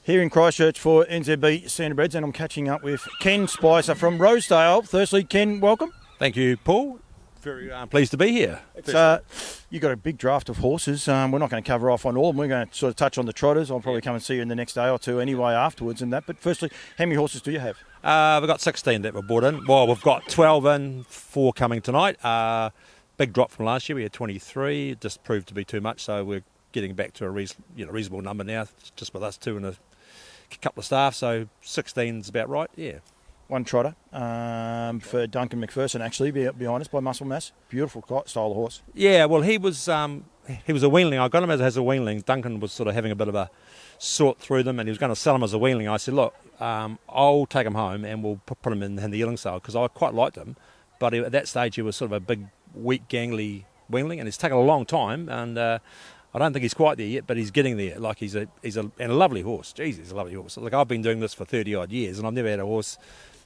Here in Christchurch for NZB Standardbreds, and I'm catching up with Ken Spicer from Rosedale. Firstly, Ken, welcome. Thank you, Paul. Very pleased to be here. You've got a big draft of horses. We're not going to cover off on all of them. We're going to sort of touch on the trotters. I'll probably come and see you in the next day or two anyway afterwards and that. But firstly, how many horses do you have? We've got 16 that were brought in. Well, we've got 12 in, 4 coming tonight. Big drop from last year. We had 23. It just proved to be too much, so we're getting back to a reasonable number now, just with us two and a couple of staff. So 16 is about right, yeah. One trotter for Duncan McPherson, actually, be honest, by Muscle Mass. Beautiful style of horse. Yeah, well, he was a weanling. I got him as a weanling. Duncan was sort of having a bit of a sort through them, and he was going to sell him as a weanling. I said, look, I'll take him home and we'll put him in the yearling sale, because I quite liked him. But at that stage, he was sort of a big, weak, gangly weanling, and it's taken a long time, and I don't think he's quite there yet, but he's getting there. Like he's a lovely horse. Jeez, he's a lovely horse. Like, I've been doing this for 30-odd years, and I've never had a horse,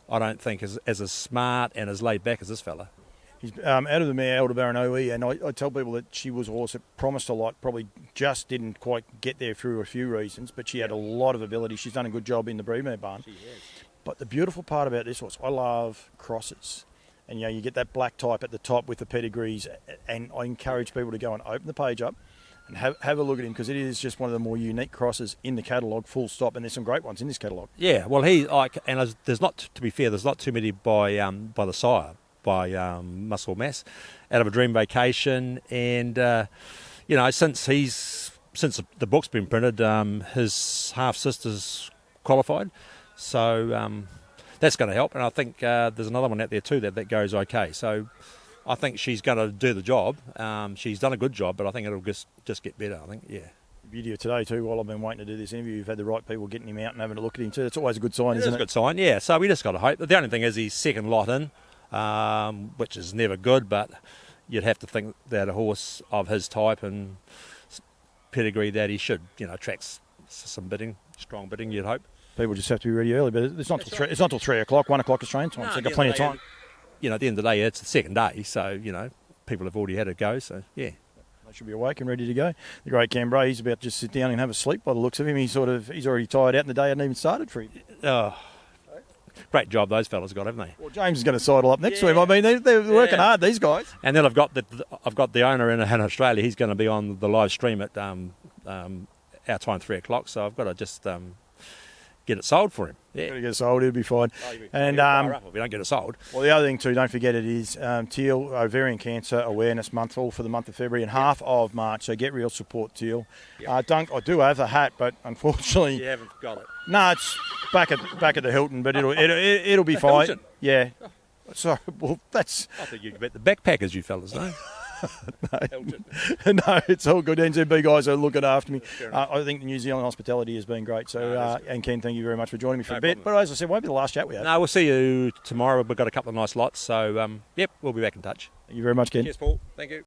I don't think, as smart and as laid back as this fella. He's out of the mare, Elderbaron OE, and I tell people that she was a horse that promised a lot, probably just didn't quite get there through a few reasons, but she had a lot of ability. She's done a good job in the broodmare barn. She has. But the beautiful part about this horse, I love crosses. And, you get that black type at the top with the pedigrees, and I encourage people to go and open the page up and have a look at him, because it is just one of the more unique crosses in the catalogue, full stop, and there's some great ones in this catalogue. Yeah, well, there's not, to be fair, there's not too many by the sire, by Muscle Mass, out of a Dream Vacation, and since the book's been printed, his half sister's qualified, so that's going to help, and I think there's another one out there too that goes okay. So I think she's going to do the job. She's done a good job, but I think it'll just get better, I think, yeah. The beauty of today too, while I've been waiting to do this interview, you've had the right people getting him out and having a look at him too. It's always a good sign, isn't it? It's a good sign, yeah. So we just got to hope. The only thing is he's second lot in, which is never good, but you'd have to think that a horse of his type and pedigree, that he should, attract some bidding, strong bidding, you'd hope. People just have to be ready early, but it's not till 3 o'clock, 1 o'clock Australian time, so you've got plenty of time. At the end of the day, it's the second day, so, people have already had a go, so, yeah. They should be awake and ready to go. The great Canberra, he's about to just sit down and have a sleep by the looks of him. He's already tired out, and the day hadn't even started for him. Oh, great job those fellas got, haven't they? Well, James is going to sidle up next to him. I mean, they're working hard, these guys. And then I've got the owner in Australia. He's going to be on the live stream at our time, 3 o'clock, so I've got to just get it sold for him. Yeah. Got to get it sold, it'll be fine. And if we don't get it sold. Well, the other thing too, don't forget, it is Teal Ovarian Cancer Awareness Month, all for the month of February and half of March. So get real support, Teal. Yep. Dunk, I do have the hat, but unfortunately, you haven't got it. No, it's back at the Hilton, but it'll be fine. Hilton? Yeah. Sorry, well that's. I think you can bet the backpackers, you fellas know. No, it's all good. NZB guys are looking after me. I think the New Zealand hospitality has been great. So, and Ken, thank you very much for joining me for a bit. But as I said, won't be the last chat we have. No, we'll see you tomorrow. We've got a couple of nice lots. So, we'll be back in touch. Thank you very much, Ken. Cheers, Paul. Thank you.